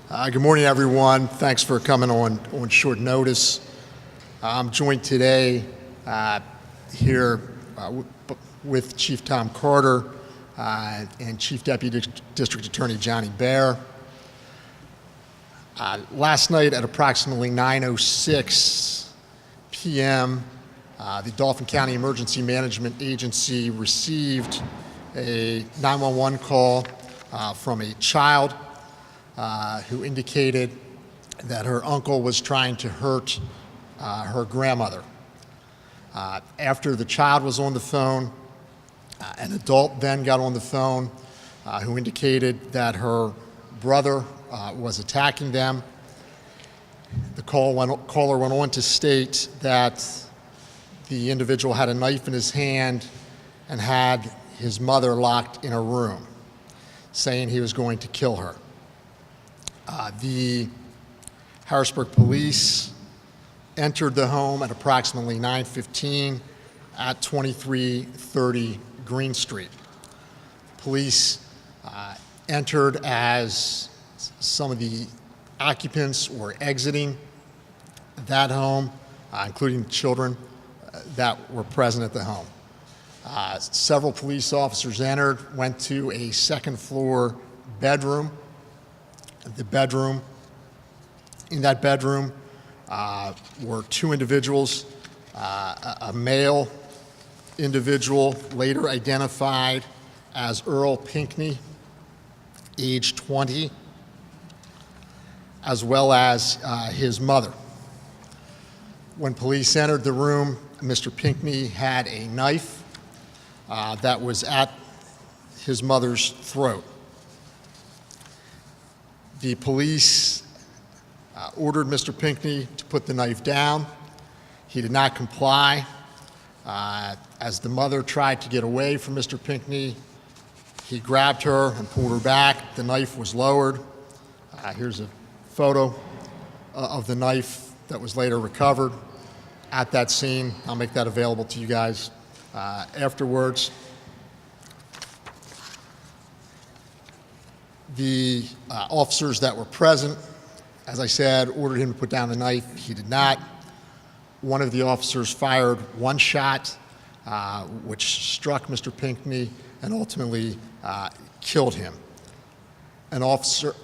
Good morning, everyone. Thanks for coming on short notice. I'm joined today here with Chief Tom Carter and Chief Deputy District Attorney Johnny Baer. Last night at approximately 9:06 p.m., the Dauphin County Emergency Management Agency received a 911 call from a child who indicated that her uncle was trying to hurt her grandmother. After the child was on the phone, an adult then got on the phone who indicated that her brother was attacking them. The caller went on to state that the individual had a knife in his hand and had his mother locked in a room, saying he was going to kill her. The Harrisburg police entered the home at approximately 9:15 at 2330 Green Street. Police entered as some of the occupants were exiting that home, including children that were present at the home. Several police officers entered, went to a second floor bedroom. In that bedroom were two individuals, a male individual later identified as Earl Pinckney, age 20, as well as his mother. When police entered the room, Mr. Pinckney had a knife that was at his mother's throat. The police ordered Mr. Pinckney to put the knife down. He did not comply. As the mother tried to get away from Mr. Pinckney, he grabbed her and pulled her back. The knife was lowered. Here's a photo of the knife that was later recovered at that scene. I'll make that available to you guys afterwards. The officers that were present, as I said, ordered him to put down the knife. He did not. One of the officers fired one shot, which struck Mr. Pinckney and ultimately killed him. The officer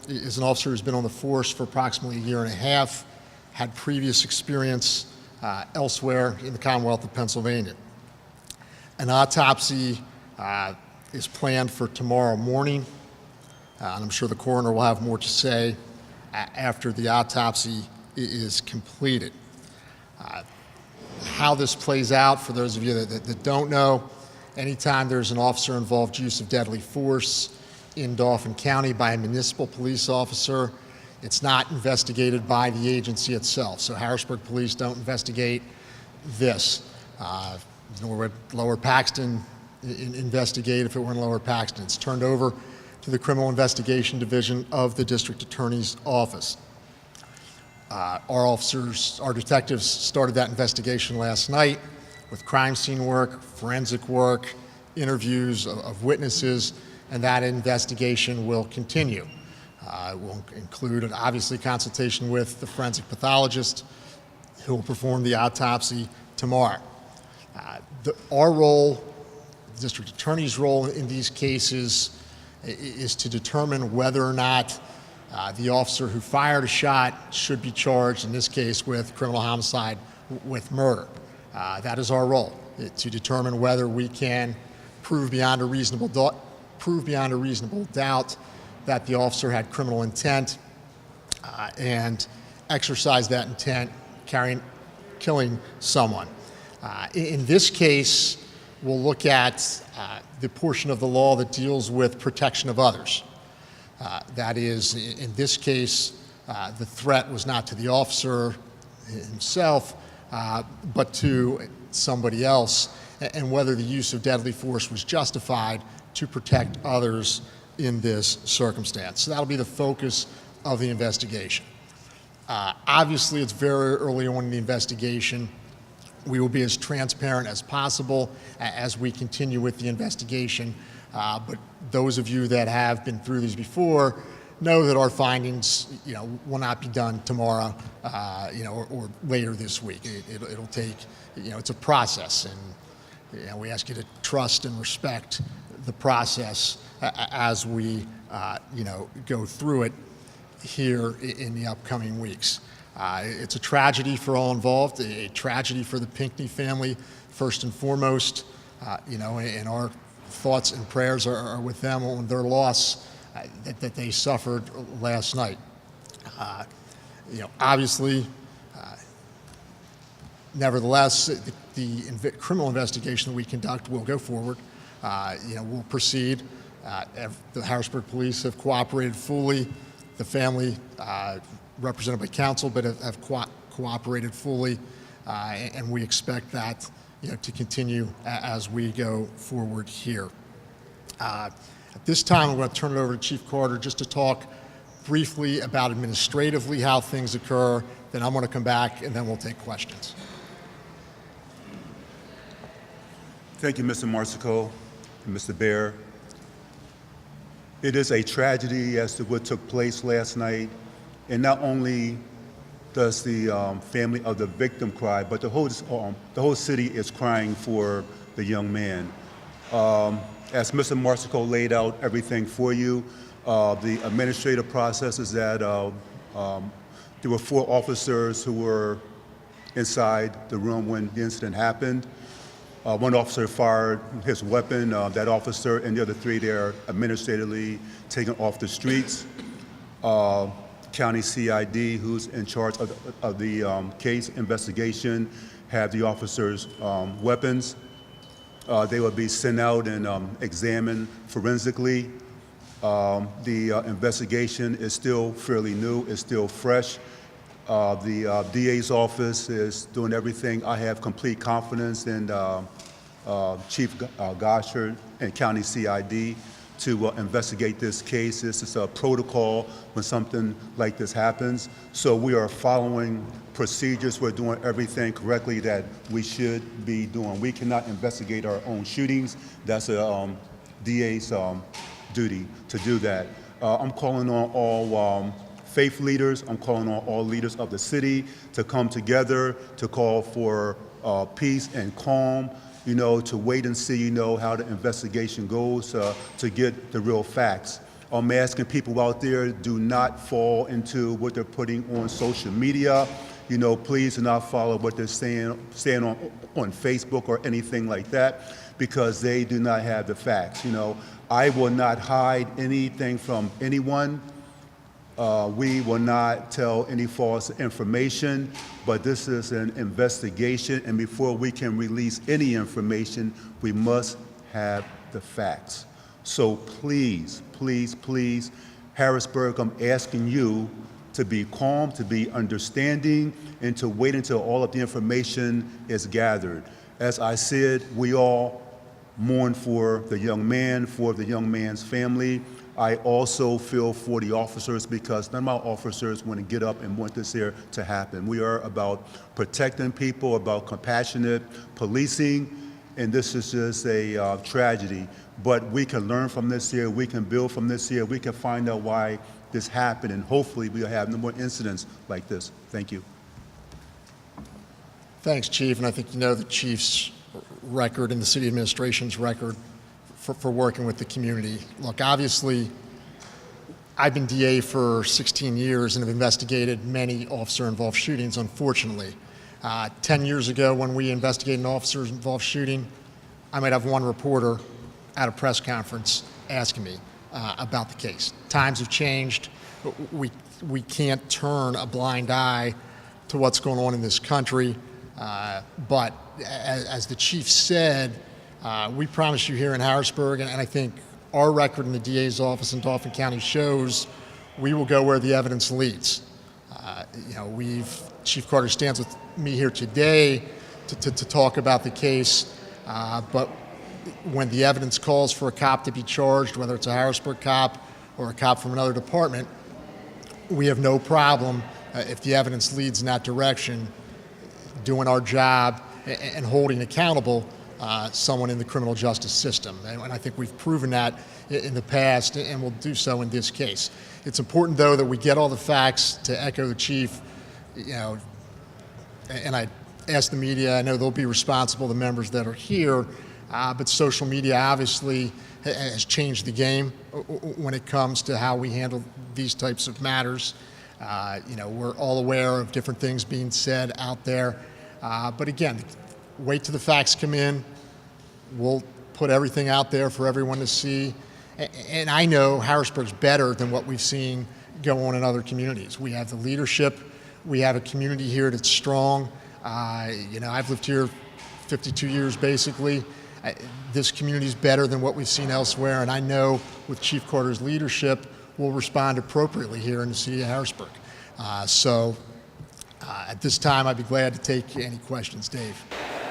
is an officer who's been on the force for approximately a year and a half, had previous experience elsewhere in the Commonwealth of Pennsylvania. An autopsy is planned for tomorrow morning, and I'm sure the coroner will have more to say after the autopsy is completed. How this plays out, for those of you that don't know, anytime there's an officer-involved use of deadly force in Dauphin County by a municipal police officer, it's not investigated by the agency itself. So Harrisburg Police don't investigate this, nor would Lower Paxton investigate if it were in Lower Paxton. It's turned over to the Criminal Investigation Division of the District Attorney's Office. Our detectives started that investigation last night with crime scene work, forensic work, interviews of witnesses, and that investigation will continue. It will include, obviously, consultation with the forensic pathologist who will perform the autopsy tomorrow. Our role, the district attorney's role in these cases, is to determine whether or not the officer who fired a shot should be charged, in this case with criminal homicide with murder. That is our role, to determine whether we can prove beyond a reasonable doubt that the officer had criminal intent and exercise that intent killing someone. In this case, we'll look at the portion of the law that deals with protection of others. That is, in this case, the threat was not to the officer himself, but to somebody else, and whether the use of deadly force was justified to protect others in this circumstance. So that'll be the focus of the investigation. Obviously, it's very early on in the investigation. We will be as transparent as possible as we continue with the investigation. But those of you that have been through these before know that our findings, will not be done tomorrow, or later this week. It'll take, it's a process, and we ask you to trust and respect the process as we, go through it here in the upcoming weeks. It's a tragedy for all involved, a tragedy for the Pinckney family, first and foremost, and our thoughts and prayers are with them on their loss that they suffered last night. Obviously, nevertheless, the criminal investigation that we conduct will go forward. We'll proceed. The Harrisburg police have cooperated fully. The family, represented by counsel, but have cooperated fully, and we expect that to continue as we go forward here. At this time, I'm going to turn it over to Chief Carter just to talk briefly about administratively how things occur. Then I'm going to come back, and then we'll take questions. Thank you, Mr. Marsico and Mr. Baer. It is a tragedy as to what took place last night, and not only does the family of the victim cry, but the whole city is crying for the young man. As Mr. Marsico laid out everything for you, the administrative process is that there were 4 officers who were inside the room when the incident happened. One officer fired his weapon. That officer and the other 3, they are administratively taken off the streets. County CID, who's in charge of the case investigation, have the officers' weapons. They will be sent out and examined forensically. The investigation is still fairly new, it's still fresh. The DA's office is doing everything. I have complete confidence in Chief Gosher and County CID to investigate this case. This is a protocol when something like this happens. So we are following procedures. We're doing everything correctly that we should be doing. We cannot investigate our own shootings. That's a DA's duty to do that. I'm calling on all faith leaders. I'm calling on all leaders of the city to come together to call for peace and calm, to wait and see, how the investigation goes, to get the real facts. I'm asking people out there, do not fall into what they're putting on social media. Please do not follow what they're saying on Facebook or anything like that, because they do not have the facts. I will not hide anything from anyone. We will not tell any false information, but this is an investigation, and before we can release any information, we must have the facts. So please, please, please, Harrisburg, I'm asking you to be calm, to be understanding, and to wait until all of the information is gathered. As I said, we all mourn for the young man, for the young man's family. I also feel for the officers, because none of my officers want to get up and want this here to happen. We are about protecting people, about compassionate policing, and this is just a tragedy. But we can learn from this here, we can build from this here, we can find out why this happened, and hopefully we'll have no more incidents like this. Thank you. Thanks, Chief, and I think the Chief's record and the city administration's record for working with the community. Look, obviously, I've been DA for 16 years and have investigated many officer-involved shootings, unfortunately. 10 years ago, when we investigated an officer-involved shooting, I might have one reporter at a press conference asking me about the case. Times have changed. We can't turn a blind eye to what's going on in this country. But as the chief said, we promise you here in Harrisburg, and I think our record in the DA's office in Dauphin County shows we will go where the evidence leads. Chief Carter stands with me here today to talk about the case, but when the evidence calls for a cop to be charged, whether it's a Harrisburg cop or a cop from another department, we have no problem, if the evidence leads in that direction, doing our job and holding accountable someone in the criminal justice system. And I think we've proven that in the past, and will do so in this case. It's important, though, that we get all the facts. To echo the chief, and I ask the media, I know they'll be responsible, the members that are here, but social media obviously has changed the game when it comes to how we handle these types of matters. We're all aware of different things being said out there. But again, wait till the facts come in. We'll put everything out there for everyone to see. And I know Harrisburg's better than what we've seen go on in other communities. We have the leadership. We have a community here that's strong. I've lived here 52 years basically. This community is better than what we've seen elsewhere, and I know with Chief Carter's leadership, we'll respond appropriately here in the city of Harrisburg. At this time, I'd be glad to take any questions. Dave.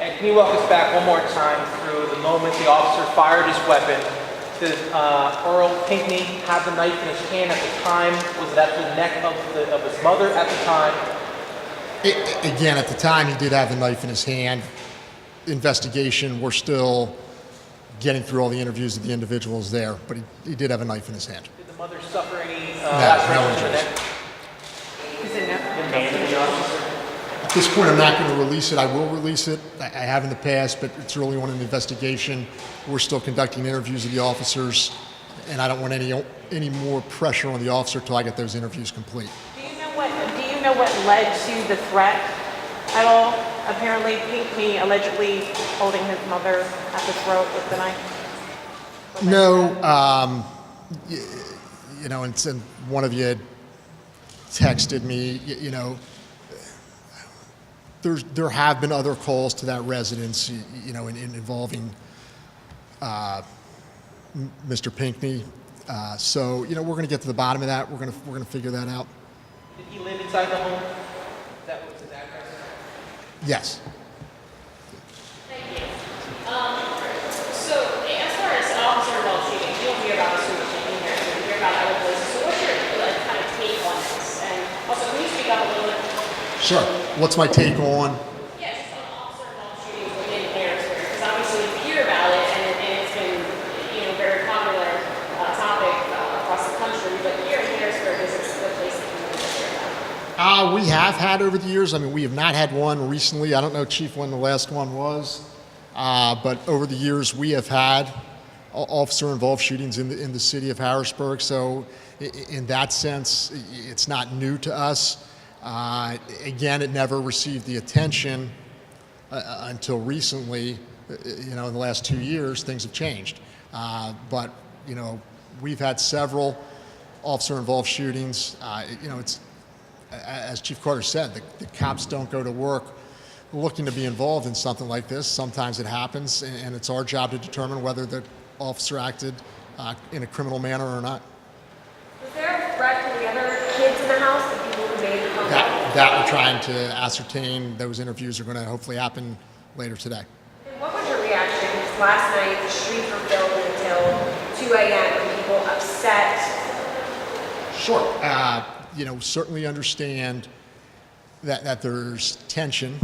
And can you walk us back one more time through the moment the officer fired his weapon? Did Earl Pinckney have the knife in his hand at the time? Was it at the neck of his mother at the time? Again, at the time, he did have the knife in his hand. Investigation, we're still getting through all the interviews of the individuals there, but he did have a knife in his hand. Did the mother suffer any No lacerations to the injuries. neck? Is it no? At this point, I'm not going to release it. I will release it. I have in the past, but it's early on in the investigation. We're still conducting interviews of the officers, and I don't want any more pressure on the officer until I get those interviews complete. Do you know what led to the threat at all? Apparently, Pinckney allegedly holding his mother at the throat with the knife. No, and one of you had texted me, there have been other calls to that residence, involving Mr. Pinckney. So, we're going to get to the bottom of that. We're going to figure that out. Did he live inside the home? That was his address? Yes. Thank you. So, as far as officer involved shooting, you don't hear about a shooting in here, you hear about other places. So, what's your kind of take on this? And also, can you speak up a little bit? Sure. What's my take on? Yes, just on officer involved shootings within Harrisburg, because obviously you hear about it, and it's been, a very popular topic across the country. But here in Harrisburg, is this a place that you really hear about? We have had over the years. I mean, we have not had one recently. I don't know, Chief, when the last one was. But over the years, we have had officer-involved shootings in the city of Harrisburg. So in that sense, it's not new to us. Again, it never received the attention until recently. In the last 2 years, things have changed. But we've had several officer-involved shootings. It's, as Chief Carter said, the cops don't go to work looking to be involved in something like this. Sometimes it happens, and it's our job to determine whether the officer acted in a criminal manner or not. Was there a threat to the other kids in the house, the people who made the phone call? That we're trying to ascertain. Those interviews are going to hopefully happen later today. And what was your reaction? Because last night the streets were filled until 2 a.m. and people upset. Sure. Certainly understand that there's tension,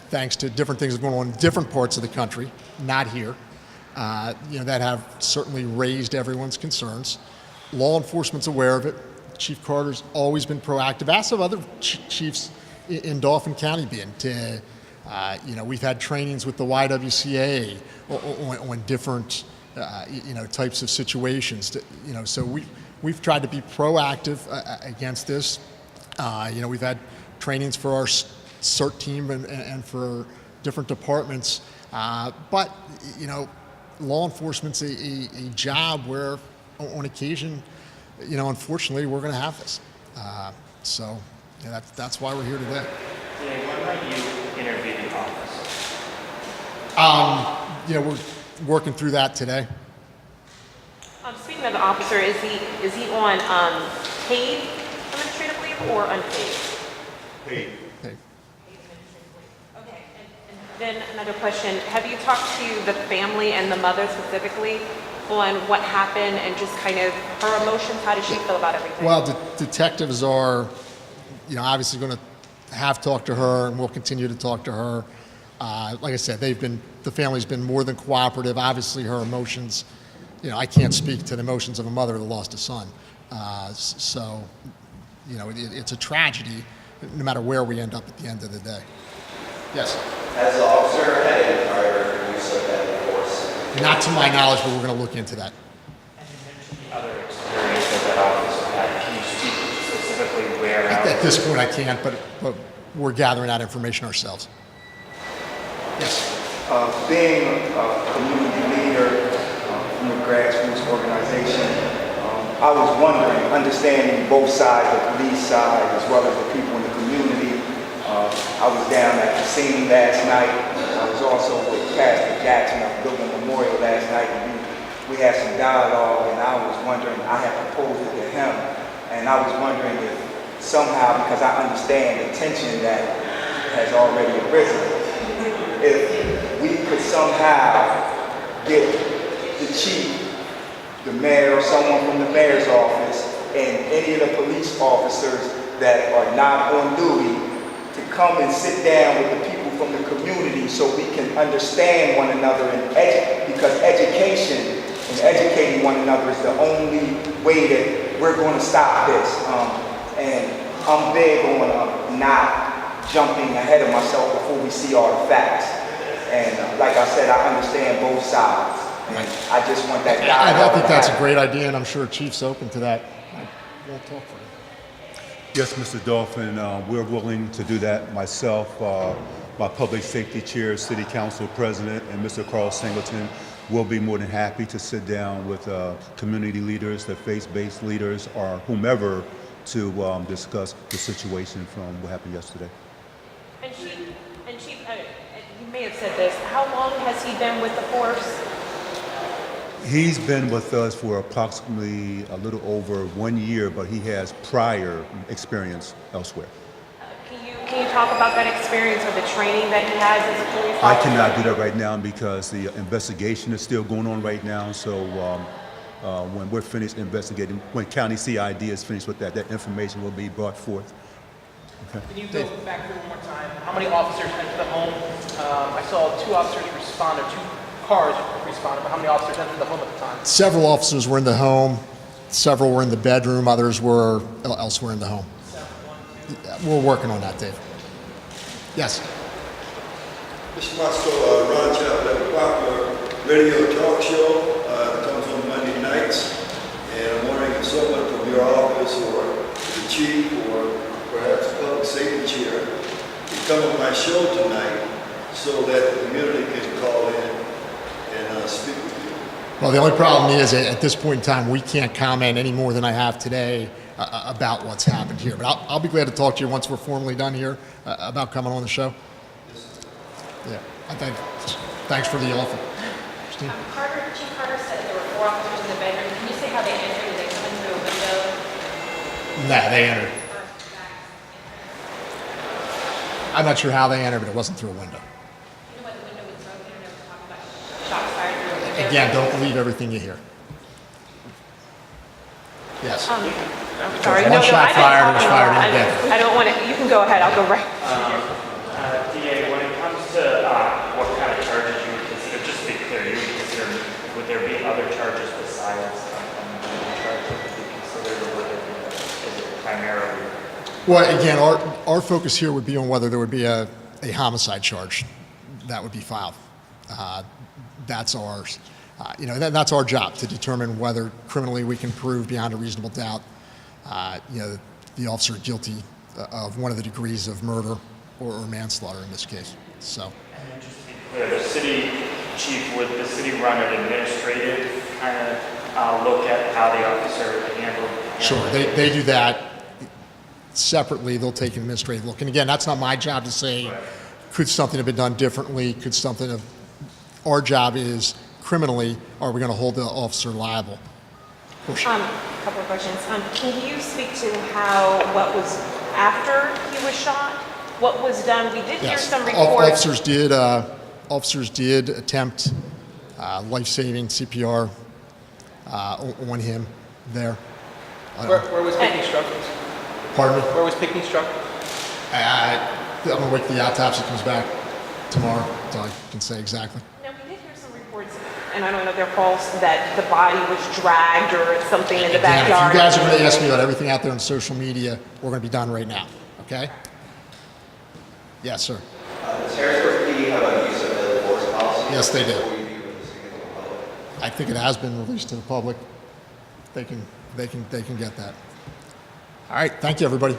thanks to different things going on in different parts of the country, not here, that have certainly raised everyone's concerns. Law enforcement's aware of it. Chief Carter's always been proactive, as have other chiefs in Dauphin County been. We've had trainings with the YWCA on different, types of situations. So we've tried to be proactive against this. We've had trainings for our CERT team and for different departments. But law enforcement's a job where, on occasion, unfortunately, we're going to have this. That's why we're here today. Today, when might you interview the office? We're working through that today. Speaking of the officer, is he on paid administrative leave or unpaid? Hey, Hey. Okay. And then another question: have you talked to the family and the mother specifically on what happened and just kind of her emotions? How does she feel about everything? Well, the detectives are, obviously going to have talked to her, and we'll continue to talk to her. Like I said, the family's been more than cooperative. Obviously, her emotions, I can't speak to the emotions of a mother that lost a son. So, it's a tragedy, no matter where we end up at the end of the day. Yes. Has the officer had any prior use of deadly force? Not to my knowledge, but we're going to look into that. And you mentioned the other experience that that officer had. Can you speak specifically where? At this point, I can't, but we're gathering that information ourselves. Yes. Being a community leader from a grassroots organization, I was wondering, understanding both sides, the police side as well as the people in the community. I was down at the scene last night. I was also with Pastor Jackson of Building Memorial last night. And we had some dialogue, and I was wondering, I had proposed it to him, and I was wondering if somehow, because I understand the tension that has already arisen, if we could somehow get the chief, the mayor, or someone from the mayor's office, and any of the police officers that are not on duty to come and sit down with the people from the community so we can understand one another because education and educating one another is the only way that we're going to stop this. And I'm big on not jumping ahead of myself before we see all the facts. And like I said, I understand both sides. And I just want that dialogue. I think that's a great idea, and I'm sure Chief's open to that. We'll talk for you. Yes, Mr. Dolphin, we're willing to do that. Myself, my public safety chair, city council president, and Mr. Carl Singleton will be more than happy to sit down with community leaders, the faith-based leaders, or whomever to discuss the situation from what happened yesterday. And Chief, you may have said this, how long has he been with the force? He's been with us for approximately a little over 1 year, but he has prior experience elsewhere. Can you talk about that experience or the training that he has as a police officer? I cannot do that right now because the investigation is still going on right now. So when we're finished investigating, when County CID is finished with that, that information will be brought forth. Okay. Can you go back through one more time? How many officers entered the home? I saw 2 officers respond, or 2 cars responded, but how many officers entered the home at the time? Several officers were in the home. Several were in the bedroom. Others were elsewhere in the home. We're working on that, Dave. Yes. Mr. Moscow, Ron Chapel at a popular radio talk show that comes on Monday nights. And I'm wondering if someone from your office or the chief or perhaps the public safety chair could come on my show tonight so that the community can call in and speak with you. Well, the only problem is at this point in time, we can't comment any more than I have today about what's happened here. But I'll be glad to talk to you once we're formally done here about coming on the show. Yeah, thanks for the offer. Christine? Chief Carter said there were 4 officers in the bedroom. Can you say how they entered? Did they come in through a window? No, they entered. I'm not sure how they entered, but it wasn't through a window. You know why the window was broken and they were talking about shots fired through a window? Again, don't believe everything you hear. Yes. I'm sorry. One shot fired, it was fired in the bed. I don't want to, you can go ahead, I'll go right. DA, when it comes to what kind of charges you would consider, just to be clear, you would consider, would there be other charges besides the charge that would be considered, or would it be, is it primarily? Well, again, our focus here would be on whether there would be a homicide charge that would be filed. That's ours. That's our job, to determine whether criminally we can prove beyond a reasonable doubt, the officer guilty of one of the degrees of murder or manslaughter in this case. So. And then just to be clear, the city chief, would the city run an administrative kind of look at how the officer handled? Sure, they do that separately. They'll take an administrative look. And again, that's not my job to say, Right. Could something have been done differently? Our job is criminally, are we going to hold the officer liable? A couple of questions. Can you speak to what was after he was shot? What was done? We did hear Yes. some reports. Officers did attempt life-saving CPR on him there. Where was Pickney struck? Pardon me? Where was Pickney struck? I'm going to wait till the autopsy comes back. tomorrow, so I can say exactly. Now, we did hear some reports, and I don't know if they're false, that the body was dragged or something in the Again, backyard. if you guys are going to ask me about everything out there on social media, we're going to be done right now, okay? Yes, sir. Does Harrisburg PD have a use of deadly force policy? Yes, they do. Or will you be releasing it to the public? I think it has been released to the public. They can get that. All right, thank you, everybody.